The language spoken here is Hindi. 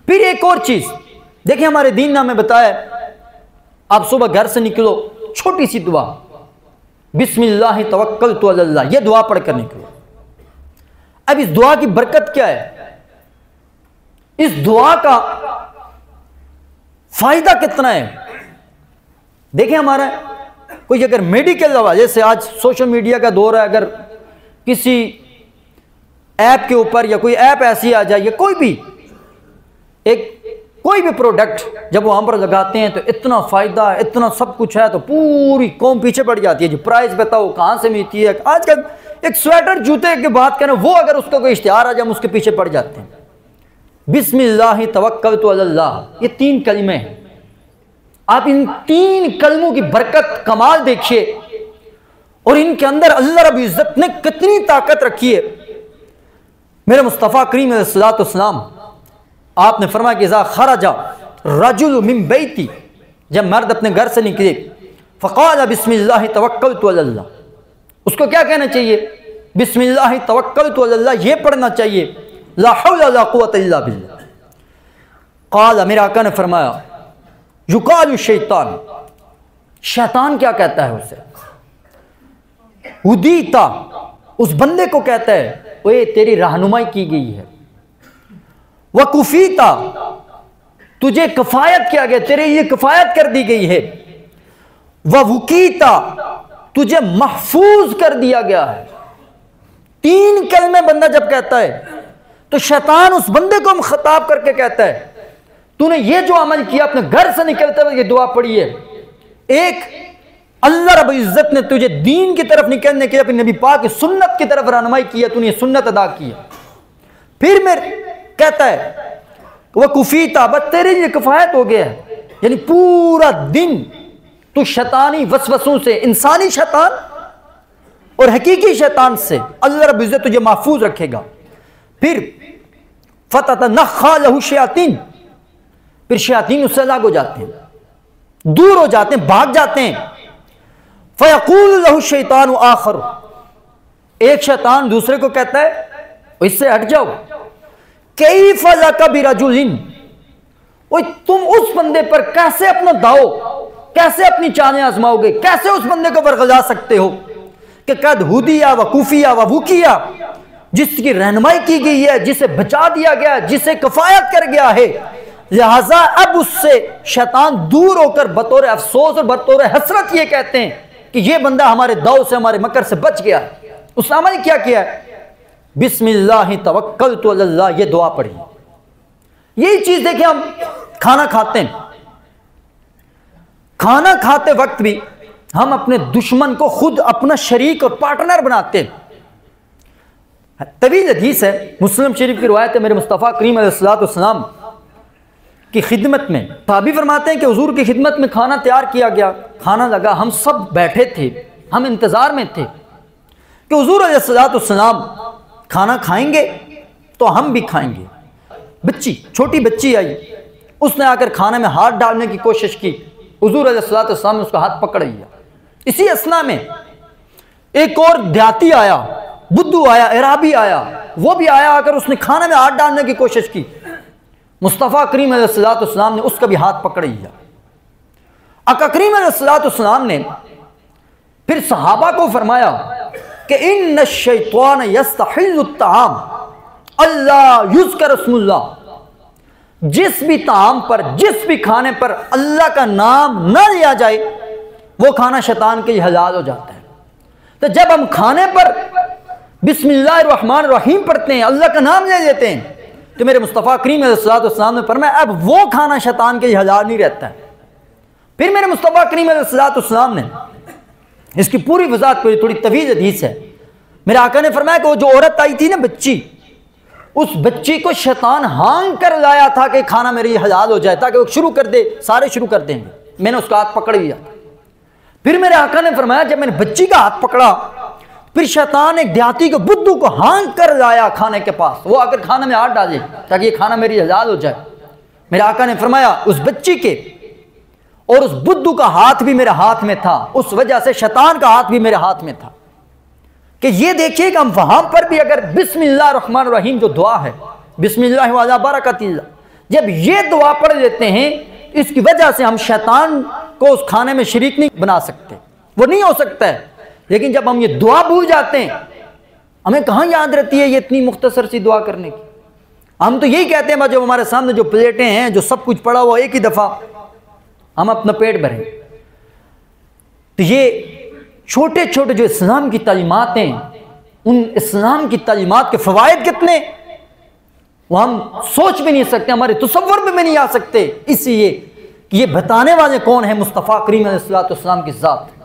फिर एक और चीज देखिए, हमारे दीन ने हमें बताया, आप सुबह घर से निकलो, छोटी सी दुआ, बिस्मिल्लाह तवक्कलतु अलल्लाह, ये दुआ पढ़कर निकलो। अब इस दुआ की बरकत क्या है, इस दुआ का फायदा कितना है? देखिए, हमारा कोई अगर मेडिकल दवा, जैसे आज सोशल मीडिया का दौर है, अगर किसी ऐप के ऊपर या कोई ऐप ऐसी आ जाए, या कोई भी प्रोडक्ट जब वो हम पर लगाते हैं तो इतना फायदा, इतना सब कुछ है, तो पूरी कौम पीछे पड़ जाती है। जो प्राइस बताओ कहां से मिलती है, आजकल एक स्वेटर जूते की बात करें, वो अगर उसका कोई इश्तिहार आ जाए, हम उसके पीछे पड़ जाते हैं। बिस्मिल्लाह तवक्कलतु अलल्लाह, ये 3 कलमे हैं। आप इन 3 कलमों की बरकत, कमाल देखिए, और इनके अंदर अल्लाह रब्बुल इज्जत ने कितनी ताकत रखी है। मेरे मुस्तफ़ा करीम अलैहिस्सलातु वस्सलाम, आपने फरमाया कि इज़ा खरजा रजुल मिन बैती, जब मर्द अपने घर से निकले, फ़क़ाल बिस्मिल्लाह तवक्कलतु अलल्लाह, उसको क्या कहना चाहिए? बिस्मिल्लाह तवक्कलतु अलल्लाह, ये पढ़ना चाहिए, ला हौला ला कुव्वता इल्ला बिल्लाह। क़ाल, मेरे आका ने फरमाया, युक़ालु शैतान, शैतान क्या कहता है उसे? हुदीता, उस बंदे को कहता है, ओए तेरी रहनुमाई की गई है। वकुफीता, तुझे कफायत किया गया, तेरे लिए कफायत कर दी गई है। ववुकीता, तुझे महफूज कर दिया गया है। 3 कलमे बंदा जब कहता है तो शैतान उस बंदे को खिताब करके कहता है, तूने ये जो अमल किया, अपने घर से निकलते हुए ये दुआ पढ़ी है, एक अल्लाह रब्बुल इज्जत ने तुझे दीन की तरफ निकलने के लिए अपने नबी पाक की सुन्नत की तरफ रहनुमाई की है, तूने ये सुन्नत अदा की है। फिर मेरे कहता है वह कुफीता, बस तेरे लिए किफायत हो गया है। यानी पूरा दिन तू शैतानी वसवसों से, इंसानी शैतान और हकीकी शैतान से अल्लाह रब्बुल इज्जत तुझे महफूज रखेगा। फिर फततनख्खा लहु शयातीन, फिर शयातीन उससे अलग हो जाते हैं, दूर हो जाते हैं, भाग जाते हैं। फयक़ूलु लहु शैतानु आखर, एक शैतान दूसरे को कहता है, इससे हट जाओ। कैफ़ लका बिरजुलिन, ओए तुम उस बंदे पर कैसे अपना दाव, कैसे अपनी चालें आजमाओगे, कैसे उस बंदे को बरगला सकते हो कि कद हुदिया व कुफिया व वुकिया, जिसकी रहनुमाई की गई है, जिसे बचा दिया गया, जिसे कफायत कर गया है, लिहाजा अब उससे शैतान दूर होकर बतौर अफसोस और बतौर हसरत ये कहते हैं कि ये बंदा हमारे दाव से, हमारे मकर से बच गया। उस अमल क्या किया है? बिस्मिल्लाह तवक्कलतु अलल्लाह, ये दुआ पढ़ी। यही चीज देखिए, हम खाना खाते हैं, खाना खाते वक्त भी हम अपने दुश्मन को खुद अपना शरीक और पार्टनर बनाते हैं। तवील हदीस है, मुस्लिम शरीफ की रिवायत है, मेरे मुस्तफ़ा करीम अलैहिस्सलातु वस्सलाम की खिदमत में ताबी फरमाते हैं कि हुजूर की खिदमत में खाना तैयार किया गया, खाना लगा, हम सब बैठे थे, हम इंतजार में थे कि हुजूर अलैहिस्सलातु वस्सलाम खाना खाएंगे तो हम भी खाएंगे। बच्ची, छोटी बच्ची आई, उसने आकर खाने में हाथ डालने की कोशिश की, हुजूर अलैहिस्सलातु वस्सलाम ने उसका हाथ पकड़ लिया। इसी असना में एक और देहाती आया, बुद्धू आया, इराबी आया, वो भी आया, आकर उसने खाने में हाथ डालने की कोशिश की। मुस्तफ़ा करीम अलैहिस्सलातु वस्सलाम ने उसका भी हाथ पकड़ लिया। आका करीम अलैहिस्सलातु वस्सलाम ने फिर सहाबा को फरमाया कि इन्न शैतान यस्तहिल्लु ताम अल्लाह युज़कर रस्मुल्लाह, जिस भी ताम पर, जिस भी खाने पर अल्लाह का नाम न लिया जाए, वो खाना शैतान के लिए हलाल हो जाता है। तो जब हम खाने पर बिस्मिल्लाहिर्रहमानिर्रहीम पढ़ते हैं, अल्लाह का नाम ले लेते हैं, तो मेरे मुस्तफ़ा करीम अलैहिस्सलातु वस्सलाम ने फरमाया अब वो खाना शैतान के लिए हलाल नहीं रहता है। फिर मेरे मुस्तफ़ा करीम अलैहिस्सलातु वस्सलाम ने इसकी पूरी वज़ाहत करी, थोड़ी तवील हदीस है। मेरे आका ने फरमाया कि वो जो औरत आई थी ना, बच्ची, उस बच्ची को शैतान हांग कर लाया था कि खाना मेरे लिए हलाल हो जाए, ताकि वो शुरू कर दे, सारे शुरू कर देंगे। मैंने उसका हाथ पकड़ लिया। फिर मेरे आका ने फरमाया जब मैंने बच्ची का हाथ पकड़ा, फिर शैतान एक देहाती को, बुद्धू को हांग कर लाया खाने के पास, वो आकर खाने में हाथ डाले ताकि ये खाना मेरी हलाल हो जाए। मेरे आका ने फरमाया उस बच्ची के और उस बुद्धू का हाथ भी मेरे हाथ में था, उस वजह से शैतान का हाथ भी मेरे हाथ में था। कि ये देखिए कि हम वहां पर भी अगर बिस्मिल्लाहिर्रहमानिर्रहीम जो दुआ है, बिस्मिल्लाह वाला बरकतिल्लाह, जब ये दुआ पढ़ लेते हैं, इसकी वजह से हम शैतान को उस खाने में शरीक नहीं बना सकते, वो नहीं हो सकता है। लेकिन जब हम ये दुआ भूल जाते हैं, हमें कहाँ याद रहती है ये इतनी मुख्तसर सी दुआ करने की। हम तो यही कहते हैं, जब हमारे सामने जो प्लेटें हैं, जो सब कुछ पड़ा हुआ, एक ही दफ़ा हम अपना पेट भरें। तो ये छोटे छोटे जो इस्लाम की तालीमात हैं, उन इस्लाम की तालीमात के फ़वाइद कितने, वो हम सोच भी नहीं सकते, हमारे तसव्वुर में भी नहीं आ सकते। इसलिए कि ये बताने वाले कौन है? मुस्तफ़ा करीम अलैहिस्सलातु वस्सलाम की ज़ात।